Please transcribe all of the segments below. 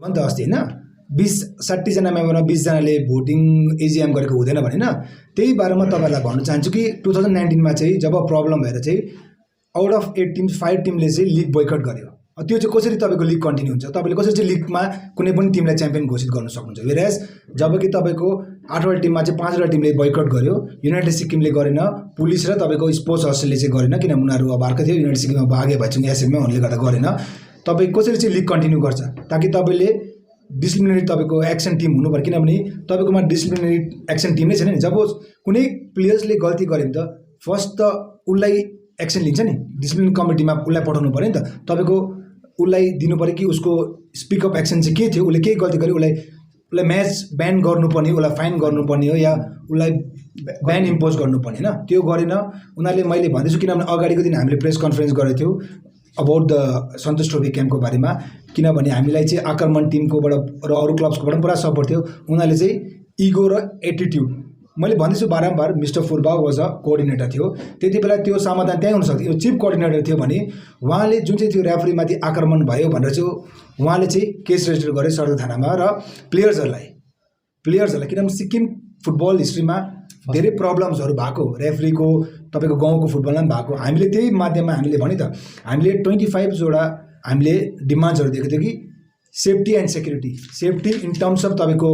भन्त अस्ति हैन 20-60 जना मेम्बरमा 20 जनाले भोटिङ एजिएम गरेको हुँदैन भने हैन त्यही बारेमा तपाईहरुलाई भन्न चाहन्छु कि 2019 मा चाहिँ जब प्रब्लम भएर चाहिँ आउट अफ 8 टिम्स 5 टिमले चाहिँ लिग बोयकट गर्यो त्यो चाहिँ कसरी तपाईको लिग कन्टिन्यू हुन्छ तपाईले कसरी चाहिँ लिगमा कुनै पनि टिमलाई च्याम्पियन घोषित गर्न सक्नुहुन्छ वेयरएज जबकि तपाईको 8 वटा टिममा चाहिँ 5 वटा टिमले बोयकट गर्यो युनाइटेड सिक्किमले गरेन पुलिस र तपाईको स्पोर्ट्स हस्टेलले चाहिँ गरेन किनभने उनीहरु अब अर्को थियो युनाइटेड सिक्किममा भागे भएछन् एसएममा उनले गर्दा गरेन तपाई कसरी चाहिँ लिग कन्टिन्यू गर्छ ताकि तपाईले डिसिप्लिनरी तपाईको एक्सन टिम हुनु पर्यो किनभने तपाईकोमा डिसिप्लिनरी एक्सन टिम नै छैन नि जब कुनै प्लेयर्सले गल्ती गरे नि त फर्स्ट त उलाई एक्सन लिन्छ नि डिसिप्लिन कमिटीमा उलाई पठाउनु पर्यो नि त तपाईको उलाई दिनु पर्यो कि उसको स्पिक अप एक्सन चाहिँ के थियो उले के गल्ती गर्यो उलाई म्याच ब्यान गर्नुपर्ने उलाई फाइन गर्नुपर्ने हो या उलाई ब्यान इम्पोज गर्नुपर्ने हैन त्यो गरेन उनीहरुले मैले भन्दैछु किनभने अगाडिको दिन हामीले प्रेस कन्फरेन्स गरेको थियौ अबाउट द सन्तोष ट्रफी क्याम्पको बारेमा किनभने हामीलाई चाहिँ आक्रमण टिमकोबाट र अरु क्लब्सकोबाट पुरा सपोर्ट थियो उनीहरुले चाहिँ इगो र एटिट्युड मैले भन्दैछु बारम्बार mister Phurba was a coordinator थियो त्यतिबेला त्यो समाधान त्यही हुन सक्थ्यो यो चीफ कोअर्डिनेटर थियो भने उहाँले जुन चाहिँ त्यो रेफरीमाथि आक्रमण भयो भनेर चाहिँ उहाँले चाहिँ केस रेजिस्टर गरे सदर थानामा र प्लेयर्सहरुलाई किनभने सिक्किम फुटबल हिस्ट्रीमा धेरै प्रब्लम्सहरु भएको रेफरीको तपाईको गाउँको फुटबलमा पनि भएको हामीले त्यही माध्यममा हामीले भने त हामीले 25 जोडा हामीले डिमान्ड्सहरु दिएको थियो कि safety and security safety in terms of तपाईको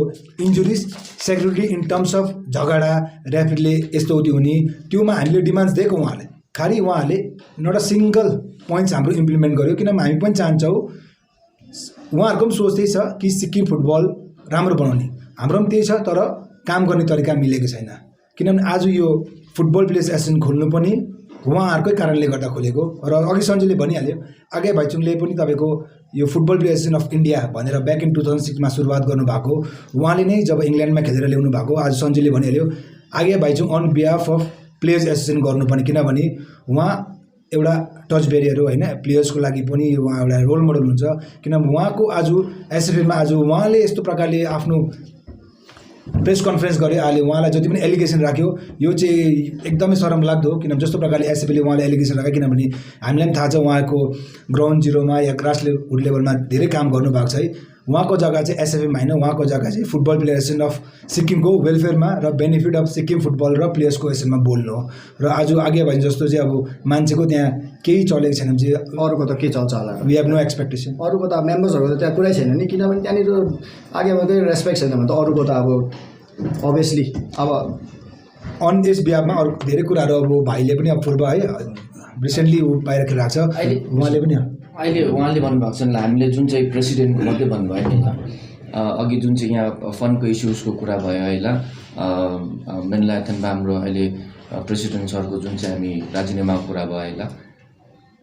injuries security in terms of झगडा रेफरीले यस्तो उति हुने त्योमा हामीले डिमान्ड्स दिएको उहाँले खाली उहाँले नट अ सिंगल पोइन्ट्स हाम्रो इम्प्लिमेन्ट गर्यो किनभने हामी पनि चाहन्छौं उहाँहरुको पनि सोच त्यही छ कि सिक्किम फुटबल राम्रो बनाउने हाम्रो पनि त्यही छ तर काम गर्ने तरिका मिलेको छैन किनभने आज यो फुटबल प्लेयर्स एसोसिएसन खोल्नु पनि उहाँहरुकै कारणले गर्दा खोलेको र अघि सञ्जयले भनिहाल्यो आगे भाइचुङले पनि तपाईको यो football players association of India भनेर ब्याक इन 2006 मा सुरुवात गर्नु भएको उहाँले नै जब इंग्ल्यान्डमा खेलेर ल्याउनु भएको आज सञ्जयले भनिहाल्यो आगे Bhaichung on behalf of players association गर्नुपर्ने किनभने उहाँ एउटा टच बेरियर हो हैन प्लेयर्सको लागि पनि उहाँ एउटा रोल मोडल हुन्छ किनभने उहाँको आज एसएफएमा आज उहाँले यस्तो प्रकारले आफ्नो प्रेस कन्फरेन्स गरे अहिले उहाँलाई जति पनि एलिगेसन राख्यो यो चाहिँ एकदमै शरम लाग्दो किनभने जस्तो प्रकारले एसएफएले उहाँले एलिगेसन राख्यो किनभने हामीलाई पनि थाहा छ उहाँको ग्राउन्ड जिरोमा या ग्रासरुट लेभलमा धेरै काम गर्नु भएको छ है उहाँको जग्गा चाहिँ एसएफएम हैन उहाँको जग्गा चाहिँ फुटबल प्लेयर एसोसिएसन अफ सिक्किमको वेलफेयरमा र बेनिफिट अफ सिक्किम फुटबल र प्लेयर्सको एसोसिएसनमा बोल्नु र आज आगे भयो जस्तो चाहिँ अब मान्छेको त्यहाँ केही चलेको छैन भने चाहिँ अरूको त के चल्छ होला वी हेभ नो एक्सपेक्टेसन अरूको त मेम्बर्सहरुको त त्यहाँ कुरै छैन नि किनभने त्यहाँनिर आगे भएकै रेस्पेक्ट छैन भने त अरूको त अब अभियसली अब अन दिस बिहाफमा अरु धेरै कुराहरु अब भाइले पनि अब फुर्बा है रिसेन्टली बाहिर खेलिरहेको छ उहाँले पनि अहिले उहाँले भन्नुभएको छ हामीले जुन चाहिँ प्रेसिडेन्टको मात्रै भन्नुभयो नि अघि जुन चाहिँ यहाँ फन्डको इस्युजको कुरा भयो हैला मेनलाथनमा हाम्रो अहिले प्रेसिडेन्ट सरको जुन चाहिँ हामी राजीनामाको कुरा भयो हैला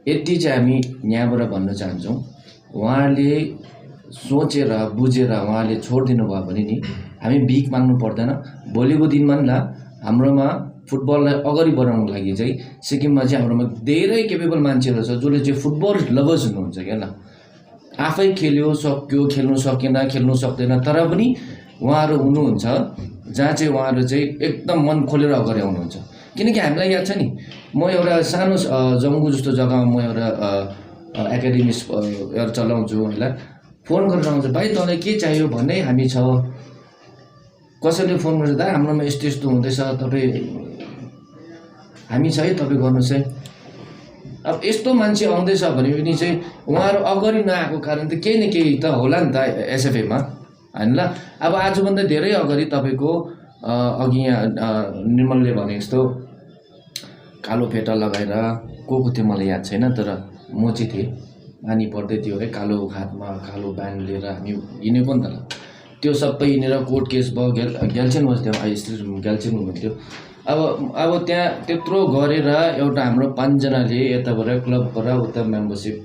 यति चाहिँ हामी यहाँबाट भन्न चाहन्छौँ उहाँले सोचेर बुझेर उहाँले छोडिदिनु भयो भने नि हामी भिख माग्नु पर्दैन भोलिको दिनमा नि हाम्रोमा फुटबललाई अगाडि बढाउनको लागि चाहिँ सिक्किममा चाहिँ हाम्रोमा धेरै केपेबल मान्छेहरू छ जसले चाहिँ फुटबल लभर्स हुनुहुन्छ क्या ल आफै खेल्यो सक्यो खेल्नु सकेन खेल्नु सक्दैन तर पनि उहाँहरू हुनुहुन्छ जहाँ चाहिँ उहाँहरू चाहिँ एकदम मन खोलेर अगाडि आउनुहुन्छ किनकि हामीलाई याद छ नि म एउटा सानो जङ्गु जस्तो जग्गामा म एउटा एकाडेमी एउटा चलाउँछु हैन फोन गरेर आउँछ भाइ तँलाई के चाहियो भन्ने हामी छ कसैले फोन गर्छ दा हाम्रोमा यस्तो यस्तो हुँदैछ तपाईँ हामी छ है तपाईँ गर्नुहोस् है अब यस्तो मान्छे आउँदैछ भने पनि चाहिँ उहाँहरू अगाडि नआएको कारण त केही न केही त होला नि त एसएफएमा हैन ल अब आजभन्दा धेरै अगाडि तपाईँको अघि यहाँ निर्मलले भने जस्तो कालो फेटा लगाएर को थियो मलाई याद छैन तर म चाहिँ थिएँ पानी पर्दै थियो है कालो हातमा कालो ब्यान्ड लिएर हामी हिँडेको नि त त्यो सबै हिँडेर कोर्ट केस भयो ग्याल्छेन बस्थ्यो ग्याल्छेन हुनुहुन्थ्यो अब त्यहाँ त्यत्रो गरेर एउटा हाम्रो 5 जनाले यताबाट क्लबबाट उता मेम्बरसिप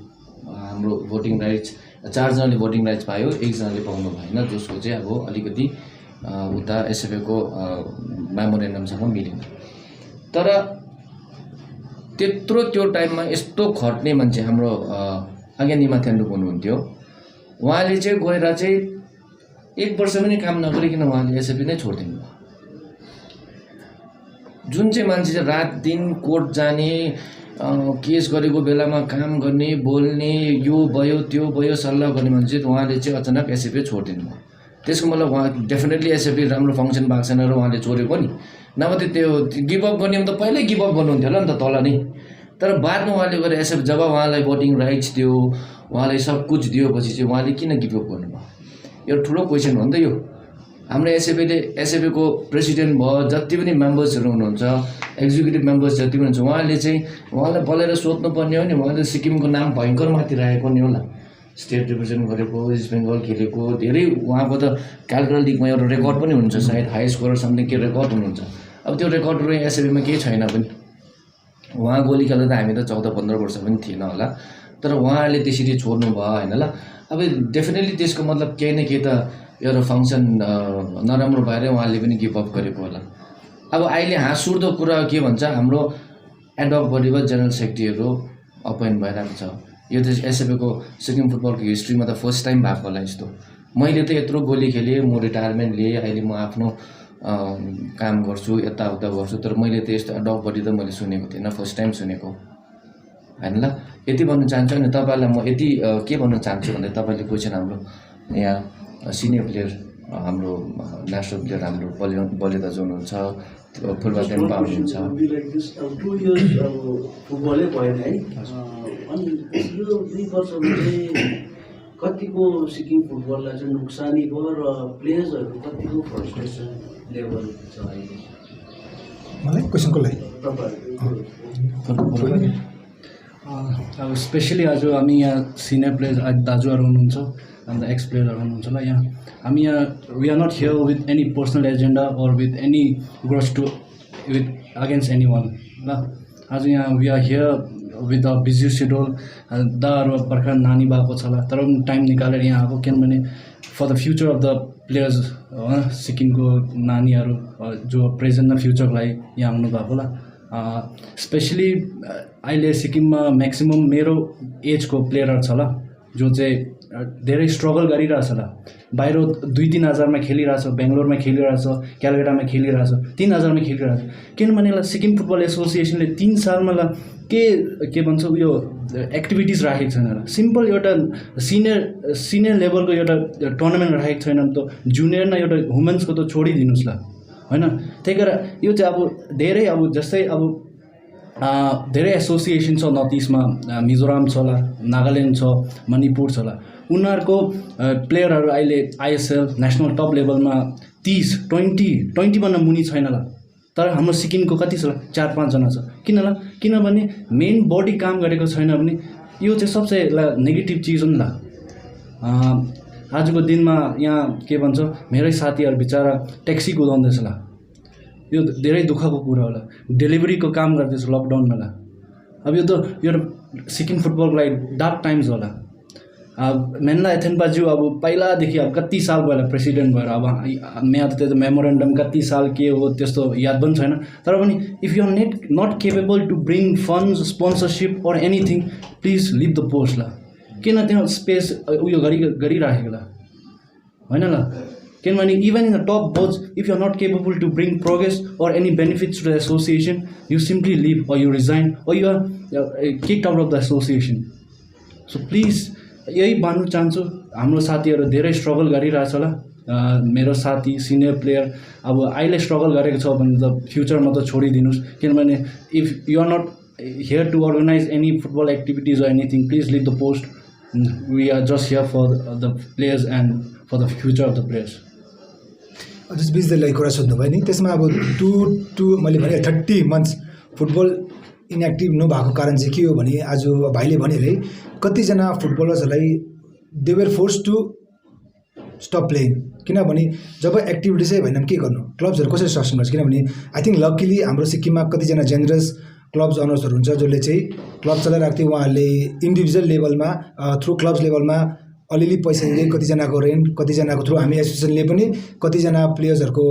हाम्रो भोटिङ राइट्स 4 जनाले भोटिङ राइट्स पायो 1 जनाले पाउनु भएन जसको चाहिँ अब अलिकति उता एसएफएको मेमोरेन्डमसँग मिलेन तर त्यत्रो त्यो टाइममा यस्तो खट्ने मान्छे हाम्रो आज्ञानिमा थ्यान्डुप हुनुहुन्थ्यो उहाँले चाहिँ गएर चाहिँ 1 वर्ष पनि काम नगरिकन उहाँले एसएफए नै छोडिदिनु जुन चाहिँ मान्छे चाहिँ रात दिन कोर्ट जाने केस गरेको बेलामा काम गर्ने बोल्ने यो भयो त्यो भयो सल्लाह गर्ने भने चाहिँ उहाँले चाहिँ अचानक एसएफए छोडिदिनु भयो। त्यसको मतलब उहाँ डेफिनेटली एसएफए राम्रो फङ्सन भएको छैन र उहाँले छोडेको नि, नभए त्यो गिभअप गर्ने त पहिल्यै गिभअप गर्नुहुन्थ्यो होला नि त तल नै। तर बादमा उहाँले गएर एसएफ जब उहाँलाई भोटिङ राइट्स दियो, उहाँलाई सब कुछ दिएपछि चाहिँ उहाँले किन गिभअप गर्नुभयो? एउटा ठुलो क्वेसन हो नि त यो। हाम्रो एसएफएको प्रेसिडेन्ट भयो, जति पनि मेम्बर्सहरू हुनुहुन्छ, एक्जिक्युटिभ मेम्बर्स जति पनि हुन्छ, उहाँलाई बोलेर सोध्नुपर्ने हो नि। उहाँले सिक्किमको नाम भयङ्कर माथि राखेको नि होला, स्टेट रिप्रेजेन्ट गरेको, वेस्ट बेङ्गल खेलेको, धेरै उहाँको त क्यालकुलर लिगमा एउटा रेकर्ड पनि हुन्छ, सायद हाई स्कोर समथिङ के रेकर्ड हुनुहुन्छ। अब त्यो रेकर्डहरू एसएफएमा केही छैन पनि। उहाँ गोली खेल्दा त हामी त 14-15 वर्ष पनि थिएन होला, तर उहाँले त्यसरी छोड्नु भयो होइन ल। अब डेफिनेटली त्यसको मतलब केही न केही त एउटा फङ्सन नराम्रो भएर उहाँले पनि गिभअप गरेको होला। अब अहिले हाँस उठ्दो कुरा के भन्छ, हाम्रो एडहक बडीमा जेनरल सेक्रेटरीहरू अपोइन्ट भइरहेको छ। यो त एसएफएको सिक्किम फुटबलको हिस्ट्रीमा त फर्स्ट टाइम भएको होला यस्तो। मैले त यत्रो गोली खेलेँ, म रिटायरमेन्ट लिएँ, अहिले म आफ्नो काम गर्छु, यताउता गर्छु, तर मैले त यस्तो एडहक बडी त मैले सुनेको थिएन, फर्स्ट टाइम सुनेको होइन ल। यति भन्नु चाहन्छु अनि तपाईँलाई म यति के भन्न चाहन्छु भन्दा तपाईँले क्वेसन हाम्रो यहाँ सिनियर प्लेयर, हाम्रो नेसनल प्लेयर, हाम्रो बलि दाजु हुनुहुन्छ, फुटबल टिममा हुनुहुन्छ। फुटबलै भएन है, अनि यो 2 वर्षमा चाहिँ कतिको सिक्किम फुटबललाई चाहिँ नोक्सानी भयो र प्लेयर्सहरू कतिको फ्रस्ट्रेसन लेभल छ अहिले? मलाई क्वेसनको लागि अब स्पेसली आज हामी यहाँ सिनियर प्लेयर्स दाजुहरू हुनुहुन्छ, अन्त एक्स प्लेयरहरू हुनुहुन्छ ल। यहाँ हामी यहाँ we are not here with any personal agenda or with any grudge to with against any one ल। आज यहाँ we are here with a busy schedule, दाहरू भर्खर नानी भएको छ ल, तर पनि टाइम निकालेर यहाँ आएको, किनभने for the future of the players सिक्किमको नानीहरू जो प्रेजेन्ट र फ्युचरको लागि यहाँ आउनुभएको ल। स्पेसली अहिले सिक्किममा म्याक्सिमम् मेरो एजको प्लेयरहरू छ ल, जो चाहिँ धेरै स्ट्रगल गरिरहेछ ल। बाहिर 2-3 हजारमा खेलिरहेछ, बेङ्गलोरमा खेलिरहेछ, क्यालकाटामा खेलिरहेछ, 3 हजारमा खेलिरहेछ। किनभने ल सिक्किम फुटबल एसोसिएसनले 3 सालमा ल के भन्छ उयो एक्टिभिटिज राखेको छैन र। सिम्पल एउटा सिनियर लेभलको एउटा टुर्नामेन्ट राखेको छैन भने त जुनियर न एउटा वुमेन्सको त छोडिदिनुहोस् ल होइन। त्यही भएर यो चाहिँ अब धेरै अब जस्तै अब धेरै एसोसिएसन छ नर्थ इस्टमा, मिजोराम छ होला, नागाल्यान्ड छ, मणिपुर छ होला, उनीहरूको प्लेयरहरू अहिले आइएसएल नेसनल टप लेभलमा 30-20 भन्दा मुनि छैन ल। तर हाम्रो सिक्किमको कति छ ल? 4-5 जना छ। किन ल? किनभने मेन बडी काम गरेको छैन भने यो चाहिँ सबसे नेगेटिभ चिज हो नि ल। आजको दिनमा यहाँ के भन्छ, मेरै साथीहरू बिचरा ट्याक्सी कुदाउँदैछ ल, यो धेरै दुःखको कुरा होला। डेलिभरीको काम गर्दैछ लकडाउनमा ल। अब यो त एउटा सिक्किम फुटबलको लागि डार्क टाइम्स होला। मेन्ला एथेन्पाज्यू अब पहिलादेखि अब कति साल भयो प्रेसिडेन्ट भएर, अब यहाँ त त्यो मेमोरेन्डम कति साल के हो त्यस्तो याद पनि छैन। तर पनि if you are not capable to bring funds, sponsorship or anything, please leave the post ल। किन त्यहाँ स्पेस उयो गरिराखेको ल होइन ल। किनभने even in the top boards, if you are not capable to bring progress or any benefits to the association, you simply leave or you resign or you are kicked out of the association. So please यही भन्नु चाहन्छु, हाम्रो साथीहरू धेरै struggle गरिरहेछ ल। मेरो साथी सिनियर प्लेयर अब अहिले स्ट्रगल गरेको छ भने त फ्युचरमा त छोडिदिनुहोस्। किनभने if you are not here to organise any football activities or anything, please leave the post. We are just here for the players and for the future of the players. जस बिचलाई कुरा सोध्नुभयो नि, त्यसमा अब मैले भने 30 मन्थ्स फुटबल इनएक्टिभ नभएको कारण चाहिँ के हो भने, आज भाइले भने है कतिजना फुटबलर्सहरूलाई they were force to stop playing. किनभने जब एक्टिभिटिजै भएन के गर्नु, क्लब्सहरू कसरी सस्टेन गर्छ? किनभने आई थिङ्क लकिली हाम्रो सिक्किममा कतिजना जेनरस क्लब्स अनर्सहरू हुन्छ जसले चाहिँ क्लब चलाइरहेको थियो, उहाँहरूले इन्डिभिजुअल लेभलमा थ्रु क्लब्स लेभलमा अलिअलि पैसा दिँदै, कतिजनाको रेन्ट, कतिजनाको थ्रु हामी एसोसिएसनले पनि कतिजना प्लेयर्सहरूको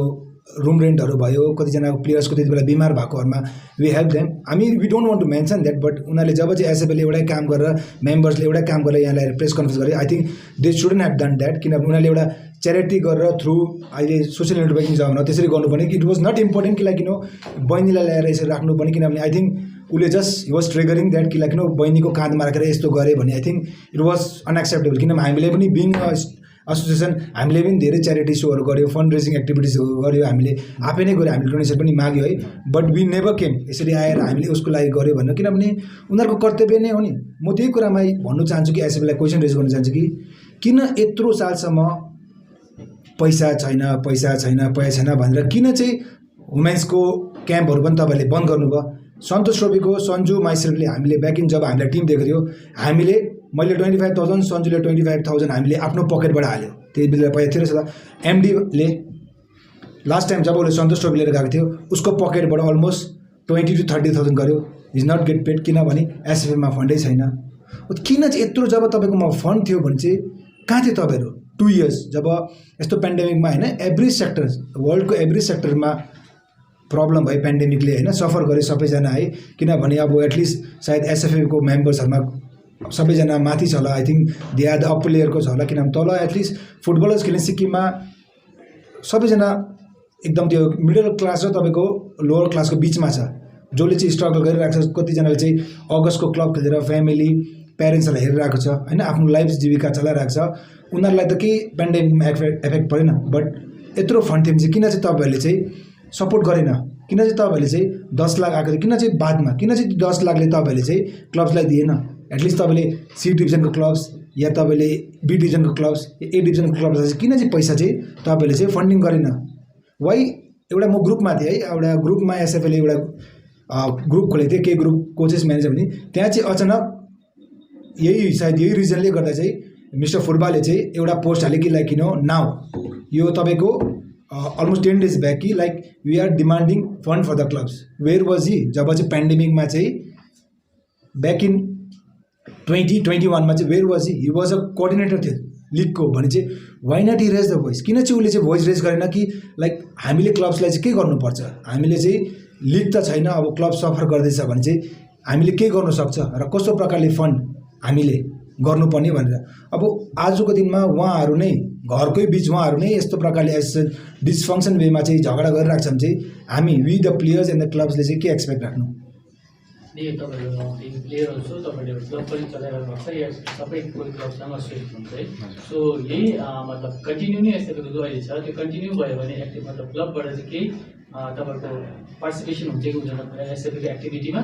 रुम रेन्टहरू भयो, कतिजनाको प्लेयर्सको त्यति बेला बिमार भएकोहरूमा वी हेल्प देम। हामी we don't want to mention that, but उनीहरूले जब चाहिँ एसएफएले एउटै काम गरेर, मेम्बर्सले एउटै काम गरेर यहाँ ल्याएर प्रेस कन्फरेन्स गरे, I think they shouldn't have done that. किनभने उनीहरूले एउटा च्यारिटी गरेर थ्रु अहिले सोसियल नेटवर्किङ जमाना त्यसरी गर्नुपर्ने कि इट वाज नट इम्पोर्टेन्ट कि लाइक बहिनीलाई ल्याएर यसरी राख्नुपर्ने। किनभने आई थिङ्क उसले जस्ट वाज ट्रिगरिङ द्याट कि लाइक बहिनीको काँधमा राखेर यस्तो गरे भने I think it was unacceptable किनभने हामीले पनि बिङ एसोसिएसन हामीले पनि धेरै च्यारिटी सोहरू गऱ्यो फन्ड रेजिङ एक्टिभिटिजहरू गऱ्यो हामीले आफै नै गऱ्यो हामीले डोनेसन पनि माग्यो है बट वी नेभर केम यसरी आएर हामीले उसको लागि गऱ्यो भनेर किनभने उनीहरूको कर्तव्य नै हो नि म त्यही कुरामा भन्नु चाहन्छु कि एसएफलाई क्वेसन रेज गर्न चाहन्छु कि किन यत्रो सालसम्म पैसा छैन भनेर किन चाहिँ वुमेन्सको क्याम्पहरू पनि तपाईँहरूले बन्द गर्नुभयो सन्तोष ट्रफीको सन्जु माइसेल्फले हामीले ब्याक इन जब हामीलाई टिम दिएको थियो हामीले मैले 25,000 सन्जुले 25,000 हामीले आफ्नो पकेटबाट हाल्यो त्यही बेला पैसा थियो र एमडीले लास्ट टाइम जब उसले सन्तोष ट्रफी लिएर गएको थियो उसको पकेटबाट अलमोस्ट 20,000 to 30,000 गर्यो इज नट गेट पेड किनभने एसएफएमा फन्डै छैन किन चाहिँ यत्रो जब तपाईँकोमा फन्ड थियो भने चाहिँ कहाँ थियो तपाईँहरू 2 years जब यस्तो पेन्डेमिकमा होइन एभ्री सेक्टर वर्ल्डको एभ्री सेक्टरमा प्रब्लम भयो पेन्डेमिकले होइन सफर गरे सबैजना है किनभने अब एटलिस्ट सायद एसएफएको मेम्बर्सहरूमा सबैजना माथि छ होला I think they are the up प्लेयरको छ होला किनभने तल एटलिस्ट फुटबलर्स खेल्ने सिक्किममा सबैजना एकदम त्यो मिडल क्लास र तपाईँको लोवर क्लासको बिचमा छ जसले चाहिँ स्ट्रगल गरिरहेको छ कतिजनाले चाहिँ अगस्तको क्लब खेलेर फ्यामिली प्यारेन्ट्सहरूलाई हेरिरहेको छ होइन आफ्नो लाइफ जीविका चलाइरहेको छ उनीहरूलाई त केही पेन्डेमिकमा एफेक्ट परेन बट यत्रो फन्ड थियो भने चाहिँ किन चाहिँ तपाईँहरूले चाहिँ सपोर्ट गरेन किन चाहिँ तपाईँहरूले चाहिँ 10 लाख आएको थियो किन चाहिँ बादमा किन चाहिँ 10 लाखले तपाईँहरूले चाहिँ क्लब्सलाई दिएन एटलिस्ट तपाईँले सी डिभिजनको क्लब्स या तपाईँले बी डिभिजनको क्लब्स या ए डिभिजनको क्लब्सलाई चाहिँ किन चाहिँ पैसा चाहिँ तपाईँहरूले चाहिँ फन्डिङ गरेन वाइ एउटा म ग्रुपमा थिएँ है एउटा ग्रुपमा एसएफएले एउटा ग्रुप खोलेको थिएँ केही ग्रुप कोचेस म्यानेजर भने त्यहाँ चाहिँ अचानक सायद यही रिजनले गर्दा चाहिँ मिस्टर फुटबलले चाहिँ एउटा पोस्ट हाल्यो कि लाइक नाउ यो तपाईँको अलमोस्ट 10 days ब्याक कि like we are demanding fund for the clubs where was he जब चाहिँ पेन्डेमिकमा चाहिँ ब्याक इन 2021मा चाहिँ where was he was a coordinator थियो लिगको भने चाहिँ why not he raise the voice किन चाहिँ उसले चाहिँ भोइस रेज गरेन कि लाइक हामीले क्लब्सलाई चाहिँ के गर्नुपर्छ हामीले चाहिँ लिग त छैन अब क्लब सफर गर्दैछ भने चाहिँ हामीले के गर्नु सक्छ र कस्तो प्रकारले फन्ड हामीले गर्नुपर्ने भनेर अब आजको दिनमा उहाँहरू नै घरकै बिच उहाँहरू नै यस्तो प्रकारले एज डिसफङ्सन वेमा चाहिँ झगडा गरिरहेको छ भने चाहिँ हामी we the players and the क्लब्सले चाहिँ के एक्सपेक्ट राख्नु तपाईँहरू प्लेयरहरू छ तपाईँले क्लब पनि चलाइरहनु भएको छ या सबै कोही क्लबसँग एसोसिएट हुन्छ है सो यही मतलब कन्टिन्यू नै यस्तो जो अहिले छ त्यो कन्टिन्यू भयो भने एक्टिभ मतलब क्लबबाट चाहिँ केही तपाईँको पार्टिसिपेसन हुन्छ कि हुँदैन एसएफको एक्टिभिटीमा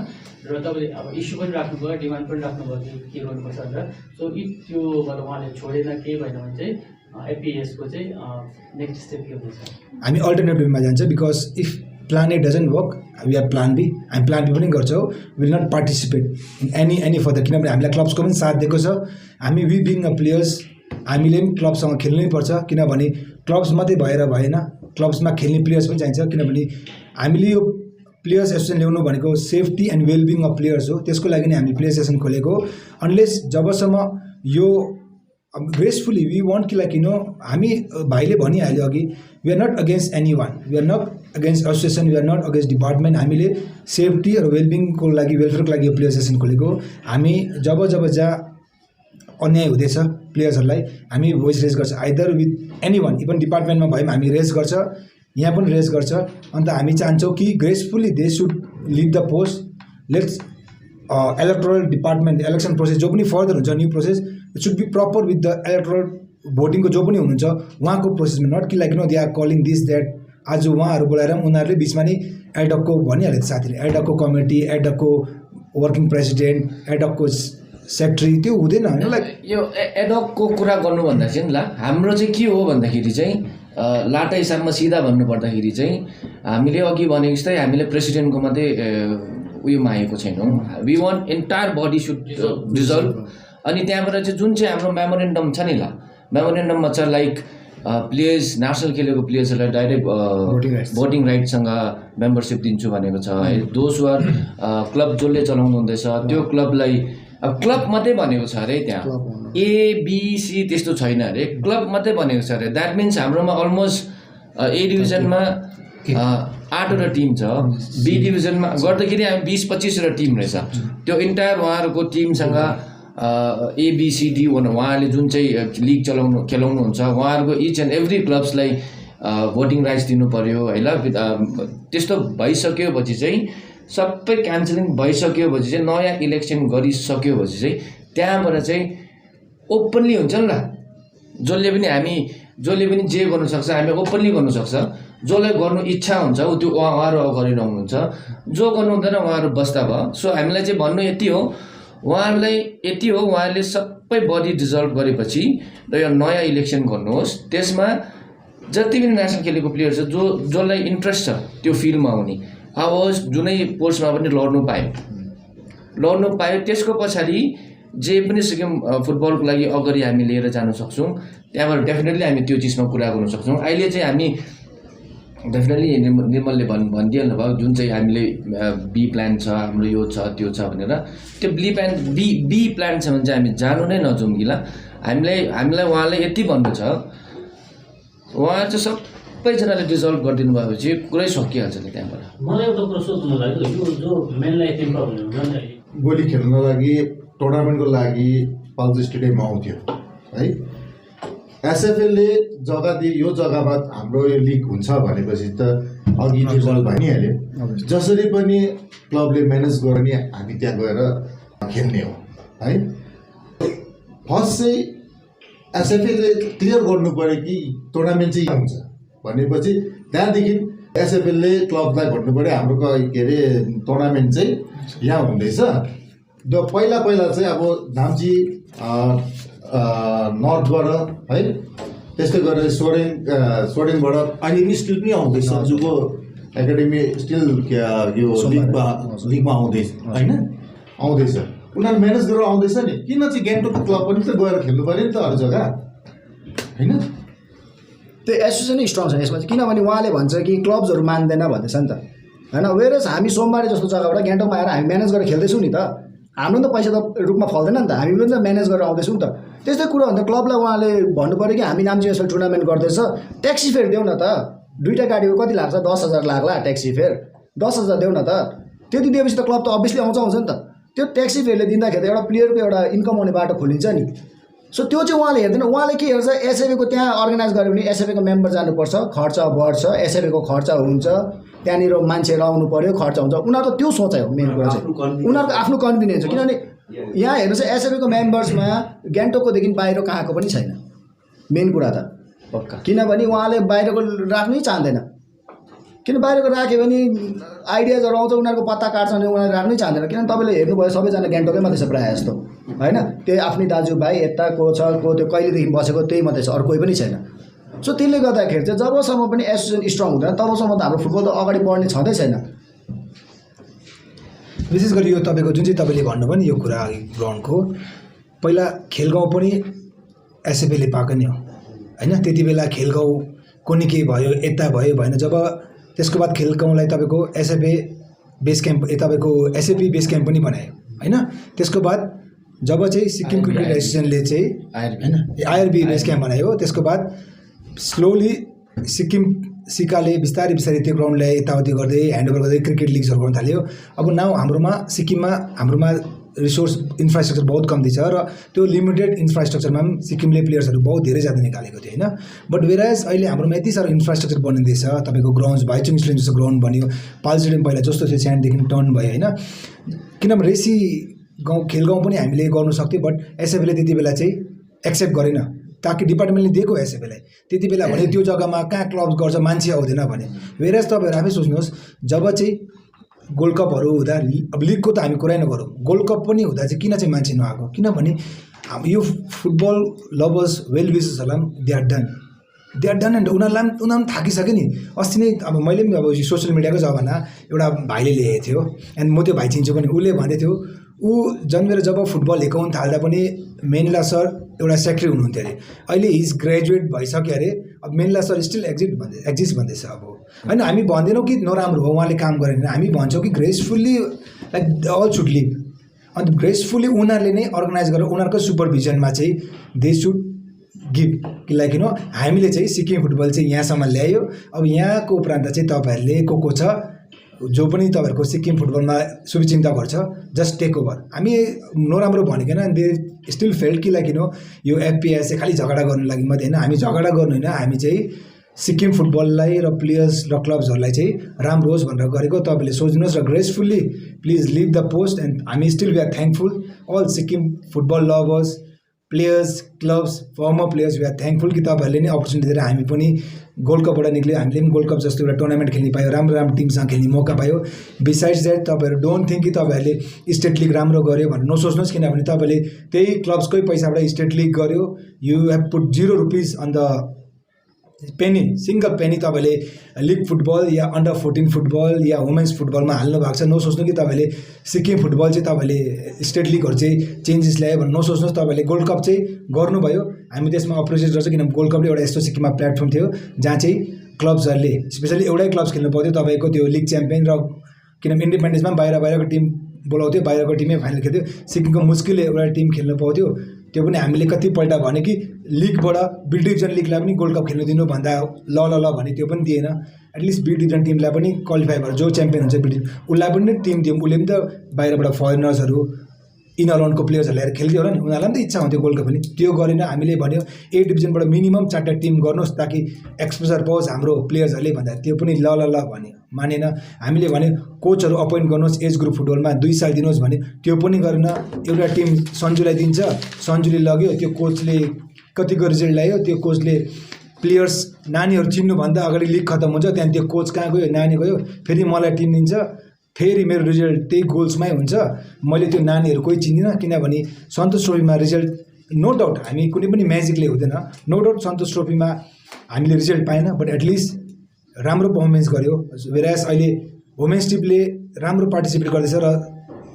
र तपाईँले अब इस्यु पनि राख्नुभयो डिमान्ड पनि राख्नुभयो कि के गर्नुपर्छ भनेर सो इफ त्यो मतलब उहाँले छोडेन केही भएन भने चाहिँ एपिएसको चाहिँ नेक्स्ट स्टेप के हुन्छ हामी अल्टरनेटिभमा जान्छ because if plan A doesn't work we are plan B हामी प्लान बी पनि गर्छौँ will not participate in any further किनभने हामीलाई क्लब्सको पनि साथ दिएको छ हामी वी बिङ अ प्लेयर्स हामीले पनि क्लबसँग खेल्नै पर्छ किनभने क्लब्स मात्रै भएर भएन क्लब्समा खेल्ने प्लेयर्स पनि चाहिन्छ किनभने हामीले यो प्लेयर्स एसोसिएसन ल्याउनु भनेको safety and well-being of players हो त्यसको लागि नै हामी प्लेयर्स एसोसिएसन खोलेको अनलेस जबसम्म यो ग्रेसफुली वी वान्ट कि लाइक हामी भाइले भनिहाल्यो अघि we are not against any one we are not against association we are not against department हामीले सेफ्टी र वेलबिङको लागि वेलफेयरको लागि यो प्लेयर्स एसोसिएसन खोलेको हामी जब जहाँ अन्याय हुँदैछ प्लेयर्सहरूलाई हामी भोइस रेज गर्छ either with any one even डिपार्टमेन्टमा भए पनि हामी रेज गर्छ यहाँ पनि रेज गर्छ अन्त हामी चाहन्छौँ कि gracefully they should leave the post let's electoral department election process जो पनि फर्दर हुन्छ new process it should be proper with the electoral भोटिङको जो पनि हुनुहुन्छ उहाँको प्रोसेसमा नट कि like they are calling this that आज उहाँहरू बोलाएर उनीहरूले बिचमा नै एडकको भनिहाल्यो साथीले एडकको कमिटी एडकको वर्किङ प्रेसिडेन्ट एडकको सेक्रेटरी त्यो हुँदैन होइन लाइक यो एडकको कुरा गर्नुभन्दा चाहिँ ल हाम्रो चाहिँ के हो भन्दाखेरि चाहिँ लाटैसम्म सिधा भन्नुपर्दाखेरि चाहिँ हामीले अघि भनेको जस्तै हामीले प्रेसिडेन्टको मात्रै उयो मागेको छैनौँ we want entire body should dissolve अनि त्यहाँबाट चाहिँ जुन चाहिँ हाम्रो मेमोरेन्डम छ नि ल मेमोरेन्डममा छ लाइक प्लेयर्स नेसनल खेलेको प्लेयर्सहरूलाई डाइरेक्ट भोटिङ राइटसँग मेम्बरसिप दिन्छु भनेको छ है दोज आर क्लब जसले चलाउनु हुँदैछ त्यो क्लबलाई अब क्लब मात्रै भनेको छ अरे त्यहाँ एबिसी त्यस्तो छैन अरे क्लब मात्रै भनेको छ अरे द्याट मिन्स हाम्रोमा अलमोस्ट ए डिभिजनमा 8वटा टिम छ बी डिभिजनमा गर्दाखेरि हामी 20-25वटा टिम रहेछ त्यो इन्टायर उहाँहरूको टिमसँग एबिसिडी उहाँले जुन चाहिँ लिग खेलाउनुहुन्छ उहाँहरूको इच एन्ड एभ्री क्लब्सलाई भोटिङ राइट्स दिनु पऱ्यो है ल त्यस्तो भइसकेपछि चाहिँ सबै क्यान्सलिङ भइसकेपछि चाहिँ नयाँ इलेक्सन गरिसकेपछि चाहिँ त्यहाँबाट चाहिँ ओपनली हुन्छ नि त, जसले पनि जे गर्नु सक्छ, हामी ओपनली गर्नु सक्छ। जसलाई गर्नु इच्छा हुन्छ ऊ त्यो उहाँहरू अगाडि आउनुहुन्छ, जो गर्नु हुँदैन उहाँहरू बस्दा भयो। सो हामीलाई चाहिँ भन्नु यति हो, उहाँहरूले सबै बडी डिजल्भ गरेपछि र यो नयाँ इलेक्सन गर्नुहोस्, त्यसमा जति पनि नेसनल खेलेको प्लेयर छ जसलाई इन्ट्रेस्ट छ त्यो फिल्डमा आउने आओस्, जुनै पोस्टमा पनि लड्नु पायो। त्यसको पछाडि जे पनि सिक्किम फुटबलको लागि अगाडि हामी लिएर जान सक्छौँ, त्यहाँबाट डेफिनेटली हामी त्यो चिजमा कुरा गर्न सक्छौँ। अहिले चाहिँ हामी डेफिनेटली निर्मलले भनिदिइहाल्नु भयो, जुन चाहिँ हामीले बी प्लान छ, हाम्रो यो छ त्यो छ भनेर, त्यो बी प्लान छ भने चाहिँ हामी जानु नै नजाउँ कि ल। हामीलाई उहाँले यति भन्नु छ, उहाँ चाहिँ सबैजनाले डिजल्भ गरिदिनु भएपछि कुरै सकिहाल्छ नि त्यहाँबाट। मलाई एउटा कुरा सोध्नु लाग्यो, यो जो मेनलाई टेम्पर हुन्छ नि, गोली खेल्नको लागि टुर्नामेन्टको लागि पाल्जो स्टेडियममा आउँथ्यो है। एसएफएलले जग्गा दिए, यो जग्गामा हाम्रो यो लिग हुन्छ भनेपछि त अघि रिजल्ट भनिहाल्यो, जसरी पनि क्लबले म्यानेज गरेर नि हामी त्यहाँ गएर खेल्ने हो है। फर्स्ट चाहिँ एसएफएलले क्लियर गर्नु पऱ्यो कि टुर्नामेन्ट चाहिँ हुन्छ भनेपछि त्यहाँदेखि एसएफएलले क्लबलाई भन्नु पऱ्यो हाम्रो के अरे टुर्नामेन्ट चाहिँ यहाँ हुँदैछ। पहिला चाहिँ अब नाम्ची नर्थबाट है, त्यस्तै गरेर सोरेङबाट अहिले पनि स्टिल पनि आउँदैछ, जुको एकाडेमी स्टिल यो लिगमा आउँदैछ होइन, आउँदैछ। उनीहरू म्यानेज गरेर आउँदैछ नि, किन चाहिँ गान्तोकको क्लब पनि त गएर खेल्नु पऱ्यो नि त अरू जग्गा होइन। त्यो एसोसिएसन स्ट्रङ छ यसमा चाहिँ, किनभने उहाँले भन्छ कि क्लब्सहरू मान्दैन भन्दैछ नि त होइन। वेरस हामी सोमबारे जस्तो जग्गाबाट गान्तोकमा आएर हामी म्यानेज गरेर खेल्दैछौँ नि त, हाम्रो त पैसा त रुखमा फल्दैन नि त, हामी पनि त म्यानेज गरेर आउँदैछौँ नि त। त्यस्तै कुरा हो नि त, क्लबलाई उहाँले भन्नु पऱ्यो कि हामी नाम्ची एसएल टुर्नामेन्ट गर्दैछ, ट्याक्सी फेयर देऊ न त, दुईवटा गाडीको कति लाग्छ, 10,000 लाग्ला ट्याक्सी फेयर, 10,000 देऊ न त। त्यति दिएपछि त क्लब त अभियसली आउँछ नि त। त्यो ट्याक्सी फेयरले दिँदाखेरि एउटा प्लेयरको एउटा इन्कम आउने बाटो खोलिन्छ नि। सो त्यो चाहिँ उहाँले हेर्दैन, उहाँले के हेर्छ, एसएफएको त्यहाँ अर्गनाइज गर्यो भने एसएफएको मेम्बर जानुपर्छ, खर्च बढ्छ, एसएफएको खर्च हुन्छ, त्यहाँनिर मान्छेहरू आउनु पऱ्यो, खर्च हुन्छ। उनीहरूको त्यो सोचाइ हो मेन कुरा चाहिँ, उनीहरूको आफ्नो कन्भिनियन्स हो। किनभने यहाँ हेर्नुहोस् एसएफएको मेम्बर्समा गान्तोककोदेखि बाहिर कहाँको पनि छैन मेन कुरा त पक्का, किनभने उहाँले बाहिरको राख्नै चाहँदैन। किन बाहिरको राख्यो भने आइडियाजहरू आउँछ, उनीहरूको पत्ता काट्छ भने उनीहरूले राख्नै चाहँदैन। किनभने तपाईँले हेर्नुभयो सबैजना गान्तोकै मात्रै छ प्रायः जस्तो होइन, त्यही आफ्नै दाजुभाइ यता को छ, को त्यो कहिलेदेखि बसेको त्यही मात्रै छ, अरू कोही पनि छैन। सो त्यसले गर्दाखेरि चाहिँ जबसम्म पनि एसोसिएसन स्ट्रङ हुँदैन तबसम्म त हाम्रो फुटबल त अगाडि बढ्ने छँदै छैन। विशेष गरी यो तपाईँको जुन चाहिँ तपाईँले भन्नुभयो नि यो कुरा ग्राउन्डको, पहिला खेलगाउँ पनि एसएफएले पाएको नै हो होइन। त्यति बेला खेलगाउँ कुनै के भयो, यता भयो भएन, जब त्यसको बाद खेलगाउँलाई तपाईँको एसएफए बेस क्याम्प, तपाईँको एसएफई बेस क्याम्प पनि बनायो होइन। त्यसको बाद जब चाहिँ सिक्किम क्रिकेट एसोसिएसनले चाहिँ होइन आइआरबी बेस क्याम्प बनायो, त्यसको बाद स्लोली सिकाले बिस्तारै त्यो ग्राउन्डलाई यताउति गर्दै ह्यान्डओभर गर्दै क्रिकेट लिग्सहरू गर्न थाल्यो। अब नाउ हाम्रोमा रिसोर्स इन्फ्रास्ट्रक्चर बहुत कम्ती छ र त्यो लिमिटेड इन्फ्रास्ट्रक्चरमा पनि सिक्किमले प्लेयर्सहरू बहुत धेरै ज्यादा निकालेको थियो होइन। बट वेराज अहिले हाम्रोमा यति साह्रो इन्फ्रास्ट्रक्चर बनिँदैछ, तपाईँको ग्राउन्ड भाइचुङ स्टेडियम जस्तो ग्राउन्ड बन्यो, पाल स्टेडियम पहिला जस्तो थियो स्यान्डदेखि टर्न भयो होइन। किनभने रेसी खेलगाउँ पनि हामीले गर्नु सक्थ्यौँ, बट एसएफएले त्यति बेला चाहिँ एक्सेप्ट गरेन, ताकि डिपार्टमेन्टले दिएको एसएफएलाई त्यति बेला भने त्यो जग्गामा कहाँ क्लब गर्छ मान्छे आउँदैन भने। वेराज तपाईँहरू आफै सोच्नुहोस्, जब चाहिँ गोल्ड कपहरू हुँदा, अब लिगको त हामी कुरै नगरौँ, गोल्ड कप पनि हुँदा चाहिँ किन चाहिँ मान्छे नआएको, किनभने यो फुटबल लभर्स वेल विशर्सहरूलाई पनि दे आर डन एन्ड उनीहरूलाई पनि थाकिसक्यो नि। अस्ति नै अब मैले पनि अब सोसियल मिडियाको जमाना एउटा भाइले लेखेको थियो, एन्ड म त्यो भाइ चिन्छु पनि, उसले भन्दै थियो ऊ जन्मेर जब फुटबल हिर्काउनु थाल्दा पनि मेनला सर एउटा सेक्रेटरी हुनुहुन्थ्यो अरे, अहिले हिज ग्रेजुएट भइसक्यो अरे, अब मेनला सर स्टिल एक्जिस्ट भन्दैछ। अब होइन हामी भन्दैनौँ कि नराम्रो हो उहाँले काम गरेन, हामी भन्छौँ कि ग्रेसफुल्ली लाइक अल सुड लिभ, अन्त ग्रेसफुल्ली उनीहरूले नै अर्गनाइज गरेर उनीहरूको सुपरभिजनमा चाहिँ दे सुड गिभ कि लाइक हामीले चाहिँ सिक्किम फुटबल चाहिँ यहाँसम्म ल्यायो। अब यहाँको उपरान्त चाहिँ तपाईँहरूले को छ जो पनि तपाईँहरूको सिक्किम फुटबलमा शुभचिन्ता गर्छ, जस्ट टेक ओभर। हामी नराम्रो भनेको होइन, दे स्टिल फेल्ट कि लाइक यो एफपिएस चाहिँ खालि झगडा गर्नु लागि मात्रै होइन, हामी झगडा गर्नु होइन, हामी चाहिँ सिक्किम फुटबललाई र प्लेयर्स र क्लब्सहरूलाई चाहिँ राम्रो होस् भनेर गरेको तपाईँले सोच्नुहोस् र gracefully please leave the post and हामी still we are thankful all Sikkim football lovers players clubs former players we are thankful कि तपाईँहरूले नै अपर्च्युनिटी दिएर हामी पनि गोल्ड कपबाट निक्ल्यो हामीले पनि गोल्ड कप जस्तो एउटा टुर्नामेन्ट खेल्ने पायो राम्रो राम्रो टिमसँग खेल्ने मौका पायो बिसाइड्स द्याट तपाईँहरू डोन्ट थिङ्क कि तपाईँहरूले स्टेट लिग राम्रो गर्यो भनेर नसोच्नुहोस् किनभने तपाईँले त्यही क्लब्सकै पैसाबाट स्टेट लिग गर्यो you have put 0 rupees on the penny single penny तपाईँले लिग फुटबल या अन्डर 14 फुटबल या वुमेन्स फुटबलमा हाल्नु भएको छ नसोच्नु कि तपाईँले सिक्किम फुटबल चाहिँ तपाईँले स्टेट लिगहरू चाहिँ चेन्जेस ल्यायो भनेर नसोच्नुहोस् तपाईँले गोल्ड कप चाहिँ गर्नुभयो हामी त्यसमा अप्रिसिएट गर्छ किनभने गोल्ड कपले एउटा यस्तो सिक्किममा प्लेटफर्म थियो जहाँ चाहिँ क्लब्सहरूले स्पेसली एउटै क्लब्स खेल्नु पाउँथ्यो तपाईँको त्यो लिग च्याम्पियन र किनभने इन्डिपेन्डेन्समा बाहिरको टिम बोलाउँथ्यो बाहिरको टिमै फाइनल खेल्थ्यो सिक्किमको मुस्किलले एउटा टिम खेल्नु पाउँथ्यो त्यो पनि हामीले कतिपल्ट भने कि लिगबाट बी डिभिजन लिगलाई पनि गोल्ड कप खेल्नु दिनु भन्दा ल भने त्यो पनि दिएन एटलिस्ट बी डिभिजन टिमलाई पनि क्वालिफाई भएर जो च्याम्पियन हुन्छ बी डिभिजन उसलाई पनि टिम दिउँ उसले पनि त बाहिरबाट फरेनर्सहरू इन अराउन्डको प्लेयर्सहरू ल्याएर खेल्थ्यो होला नि उनीहरूलाई पनि त इच्छा हुन्थ्यो गोल्ड कप पनि त्यो गरेन हामीले भन्यो ए डिभिजनबाट मिनिमम 4टा टिम गर्नुहोस् ताकि एक्सपोजर पाओस् हाम्रो प्लेयर्सहरूले भन्दा त्यो पनि ल भन्यो मानेन हामीले भने कोचहरू अपोइन्ट गर्नुहोस् एज ग्रुप फुटबलमा 2 साल दिनुहोस् भने त्यो पनि गरेन एउटा टिम सन्जुलाई दिन्छ सन्जुले लग्यो त्यो कोचले कतिको रिजल्ट ल्यायो त्यो कोचले प्लेयर्स नानीहरू चिन्नुभन्दा अगाडि लिग खत्तम हुन्छ त्यहाँदेखि त्यो कोच कहाँ गयो नानी गयो फेरि मलाई टिम दिन्छ फेरि मेरो रिजल्ट त्यही गोल्समै हुन्छ मैले त्यो नानीहरू कोही चिन्दिनँ किनभने सन्तोष ट्रफीमा रिजल्ट नो डाउट हामी कुनै पनि म्याजिकले हुँदैन नो डाउट सन्तोष ट्रफीमा हामीले रिजल्ट पाएन बट एटलिस्ट राम्रो पर्फर्मेन्स गर्यो वेराज अहिले वुमेन्स टिमले राम्रो पार्टिसिपेट गर्दैछ र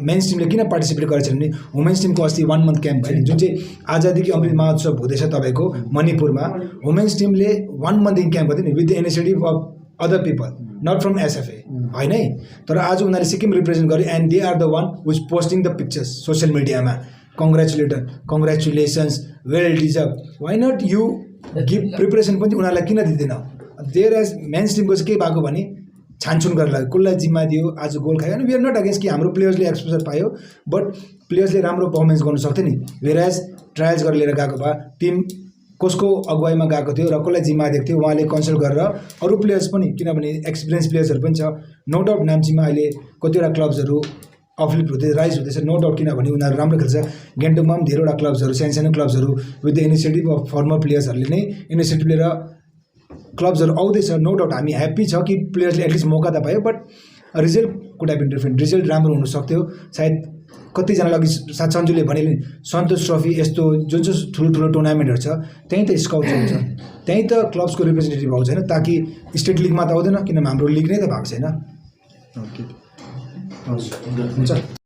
मेन्स टिमले किन पार्टिसिपेट गरेको छैन भने वुमेन्स टिमको अस्ति 1 मन्थ क्याम्प भयो जुन चाहिँ आजादीको अमृत महोत्सव हुँदैछ तपाईँको मणिपुरमा वुमेन्स टिमले 1 मन्थ क्याम्प गर्दै नि with the initiative of other people not from SFA होइन है तर आज उनीहरूले सिक्किम रिप्रेजेन्ट गर्यो and they are the one which posting the pictures social मिडियामा congratulations well deserve why not you give preparation पनि उनीहरूलाई किन दिँदैन देयर एज मेन्स टिमको चाहिँ के भएको भने छानछुन गरेर लाग्यो कसलाई जिम्मा दियो आज गोल खायो अनि वी आर नट अगेन्स्ट कि हाम्रो प्लेयर्सले एक्सपोजर पायो बट प्लेयर्सले राम्रो पर्फर्मेन्स गर्नु सक्थ्यो नि वेराज ट्रायल्स गरेर लिएर गएको भए टिम कसको अगुवाईमा गएको थियो र कसलाई जिम्मा दिएको थियो उहाँले कन्सल्ट गरेर अरू प्लेयर्स पनि किनभने एक्सपिरियन्स प्लेयर्सहरू पनि छ नो डाउट नाम्चीमा अहिले कतिवटा क्लब्सहरू अफलिफ्ट हुँदै राइज हुँदैछ नो डाउट किनभने उनीहरू राम्रो खेल्छ गान्तोकमा पनि धेरैवटा क्लब्सहरू सानो क्लब्सहरू with the initiative of former प्लेयर्सहरूले नै इनिसिएटिभ लिएर क्लब्सहरू आउँदैछ नो डाउट हामी ह्याप्पी छ कि प्लेयर्सले एटलिस्ट मौका त पायो but result could have been different result राम्रो हुन सक्थ्यो सायद कतिजनाले अघि साथ सन्जुले भने सन्तोष ट्रफी यस्तो जुन चाहिँ ठुलो टुर्नामेन्टहरू छ त्यहीँ त स्काउट्स हुन्छ त्यहीँ त क्लब्सको रिप्रेजेन्टेटिभ आउँछ होइन ताकि स्टेट लिगमा त आउँदैन किनभने हाम्रो लिग नै त भएको छैन हुन्छ